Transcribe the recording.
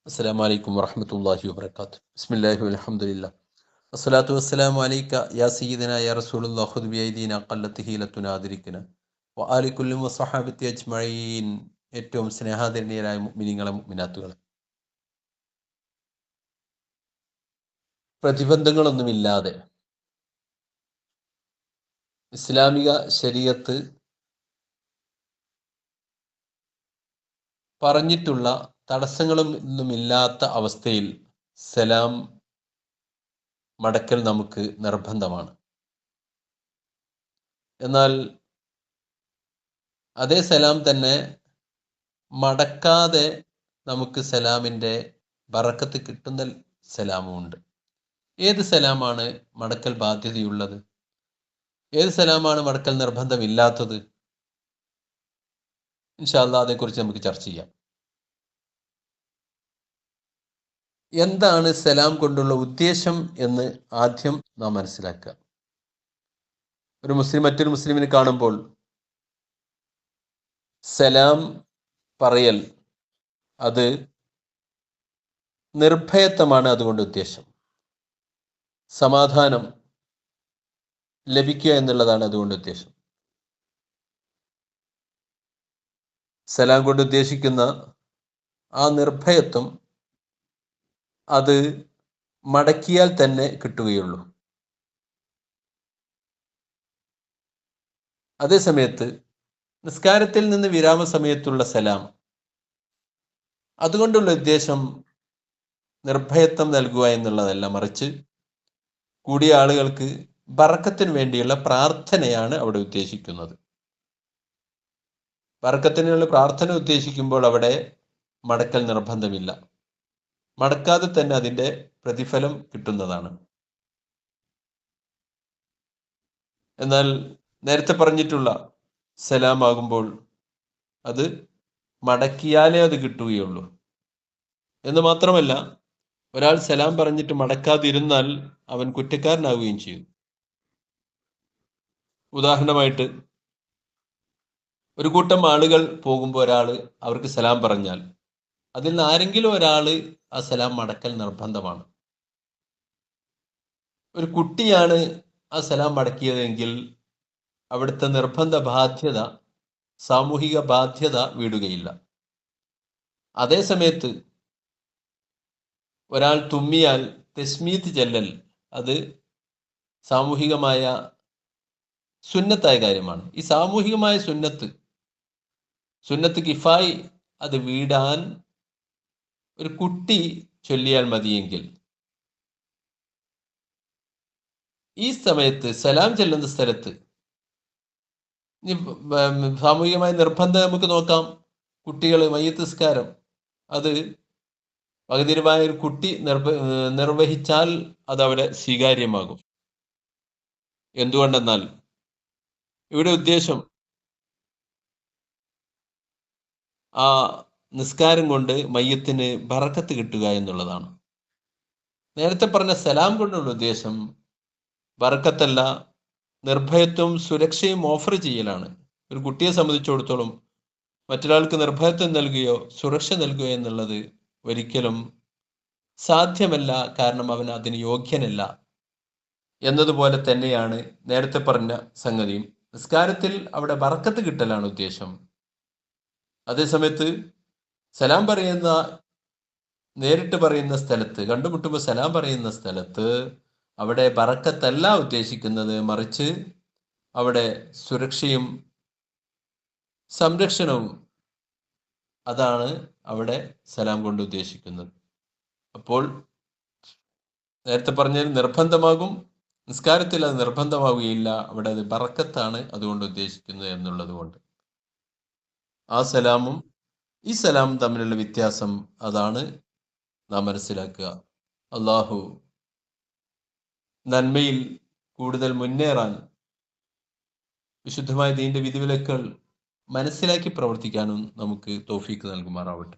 അസ്സലാമു അലൈക്കും വറഹ്മത്തുള്ളാഹി വബറകാതുഹു. ബിസ്മില്ലാഹി വൽഹംദുലില്ലാഹ്. വസ്സലാത്തു വസ്സലാമു അലൈക യാ സയ്യിദനാ യാ റസൂലുള്ളാഹി ഖുദ് ബിയൈദീനാ ഖല്ലത്ത് ഹീലത്തുനാ അദ്രിക്നാ വആലി കുല്ലി വസ്സഹാബത്തി അജ്മഈൻ. ഏറ്റവും സ്നേഹാദരണീയരായ മുഅ്മിനീങ്ങളെ മുഅ്മിനാത്തുകളെ, പ്രതിബന്ധങ്ങളൊന്നുമില്ലാതെ ഇസ്ലാമിക ശരീഅത്ത് പറഞ്ഞിട്ടുള്ള തടസ്സങ്ങളൊന്നുമില്ലാത്ത അവസ്ഥയിൽ സലാം മടക്കൽ നമുക്ക് നിർബന്ധമാണ്. എന്നാൽ അതേ സലാം തന്നെ മടക്കാതെ നമുക്ക് സലാമിൻ്റെ ബറക്കത്ത് കിട്ടുന്ന സലാമുമുണ്ട്. ഏത് സലാമാണ് മടക്കൽ ബാധ്യതയുള്ളത്? ഏത് സലാമാണ് മടക്കൽ നിർബന്ധമില്ലാത്തത്? ഇൻഷാ അല്ലാഹ് അതേക്കുറിച്ച് നമുക്ക് ചർച്ച ചെയ്യാം. എന്താണ് സലാം കൊണ്ടുള്ള ഉദ്ദേശം എന്ന് ആദ്യം നാം മനസ്സിലാക്കുക. ഒരു മുസ്ലിം മറ്റൊരു മുസ്ലിമിനെ കാണുമ്പോൾ സലാം പറയൽ അത് നിർഭയത്വമാണ് അതുകൊണ്ട് ഉദ്ദേശം. സമാധാനം ലഭിക്കുക എന്നുള്ളതാണ് അതുകൊണ്ട് ഉദ്ദേശം. സലാം കൊണ്ട് ഉദ്ദേശിക്കുന്ന ആ നിർഭയത്വം അത് മടക്കിയാൽ തന്നെ കിട്ടുകയുള്ളൂ. അതേസമയത്ത് നിസ്കാരത്തിൽ നിന്ന് വിരാമ സമയത്തുള്ള സലാം അതുകൊണ്ടുള്ള ഉദ്ദേശം നിർഭയത്വം നൽകുക എന്നുള്ളതല്ല, മറിച്ച് കൂടിയ ആളുകൾക്ക് ബറക്കത്തിന് വേണ്ടിയുള്ള പ്രാർത്ഥനയാണ് അവിടെ ഉദ്ദേശിക്കുന്നത്. ബറക്കത്തിനുള്ള പ്രാർത്ഥന ഉദ്ദേശിക്കുമ്പോൾ അവിടെ മടക്കൽ നിർബന്ധമില്ല. മടക്കാതെ തന്നെ അതിൻ്റെ പ്രതിഫലം കിട്ടുന്നതാണ്. എന്നാൽ നേരത്തെ പറഞ്ഞിട്ടുള്ള സലാം ആകുമ്പോൾ അത് മടക്കിയാലേ അത് കിട്ടുകയുള്ളൂ. എന്ന് മാത്രമല്ല, ഒരാൾ സലാം പറഞ്ഞിട്ട് മടക്കാതിരുന്നാൽ അവൻ കുറ്റക്കാരനാവുകയും ചെയ്യും. ഉദാഹരണമായിട്ട്, ഒരു കൂട്ടം ആളുകൾ പോകുമ്പോൾ ഒരാൾ അവർക്ക് സലാം പറഞ്ഞാൽ അതിൽ നിന്ന് ആരെങ്കിലും ഒരാൾ ആ സലാം മടക്കൽ നിർബന്ധമാണ്. ഒരു കുട്ടിയാണ് ആ സലാം മടക്കിയതെങ്കിൽ അവിടുത്തെ നിർബന്ധ ബാധ്യത, സാമൂഹിക ബാധ്യത വീടുകയില്ല. അതേ സമയത്ത് ഒരാൾ തുമ്മിയാൽ തസ്മീത്ത് ചെല്ലൽ അത് സാമൂഹികമായ സുന്നത്തായ കാര്യമാണ്. ഈ സാമൂഹികമായ സുന്നത്ത് കിഫായി അത് വീടാൻ ഒരു കുട്ടി ചൊല്ലിയാൽ മതിയെങ്കിൽ ഈ സമയത്ത് സലാം ചെല്ലുന്ന സ്ഥലത്ത് സാമൂഹികമായ നിർബന്ധം നമുക്ക് നോക്കാം. കുട്ടികൾ മയ്യിത്ത് നിസ്കാരം അത് പകുതിരുമായ ഒരു കുട്ടി നിർവഹിച്ചാൽ അത് അവിടെ സ്വീകാര്യമാകും. എന്തുകൊണ്ടെന്നാൽ ഇവിടെ ഉദ്ദേശം ആ നിസ്കാരം കൊണ്ട് മയ്യത്തിന് ബറക്കത്ത് കിട്ടുക എന്നുള്ളതാണ്. നേരത്തെ പറഞ്ഞ സലാം കൊണ്ടുള്ള ഉദ്ദേശം ബറക്കത്തല്ല, നിർഭയത്വവും സുരക്ഷയും ഓഫർ ചെയ്യലാണ്. ഒരു കുട്ടിയെ സംബന്ധിച്ചിടത്തോളം മറ്റൊരാൾക്ക് നിർഭയത്വം നൽകുകയോ സുരക്ഷ നൽകുകയോ എന്നുള്ളത് ഒരിക്കലും സാധ്യമല്ല, കാരണം അവൻ അതിന് യോഗ്യനല്ല. എന്നതുപോലെ തന്നെയാണ് നേരത്തെ പറഞ്ഞ സംഗതിയും. നിസ്കാരത്തിൽ അവിടെ ബറക്കത്ത് കിട്ടലാണ് ഉദ്ദേശം. അതേസമയത്ത് സലാം പറയുന്ന, നേരിട്ട് പറയുന്ന സ്ഥലത്ത്, കണ്ടുമുട്ടുമ്പോൾ സലാം പറയുന്ന സ്ഥലത്ത് അവിടെ ബറക്കത്തല്ല ഉദ്ദേശിക്കുന്നത്, മറിച്ച് അവിടെ സുരക്ഷയും സംരക്ഷണവും, അതാണ് അവിടെ സലാം കൊണ്ട് ഉദ്ദേശിക്കുന്നത്. അപ്പോൾ നേരത്തെ പറഞ്ഞാൽ നിർബന്ധമാകും, നിസ്കാരത്തിൽ അത് നിർബന്ധമാവുകയില്ല, അവിടെ അത് ബറക്കത്താണ് അതുകൊണ്ട് ഉദ്ദേശിക്കുന്നത് എന്നുള്ളത് കൊണ്ട്. ആ സലാമും ഈ സലാമും തമ്മിലുള്ള വ്യത്യാസം അതാണ് നാം മനസ്സിലാക്കുക. അള്ളാഹു നന്മയിൽ കൂടുതൽ മുന്നേറാൻ, വിശുദ്ധമായ ദീനിന്റെ വിധിവിലക്കുകൾ മനസ്സിലാക്കി പ്രവർത്തിക്കാനും നമുക്ക് തൗഫീക്ക് നൽകുമാറാവട്ടെ.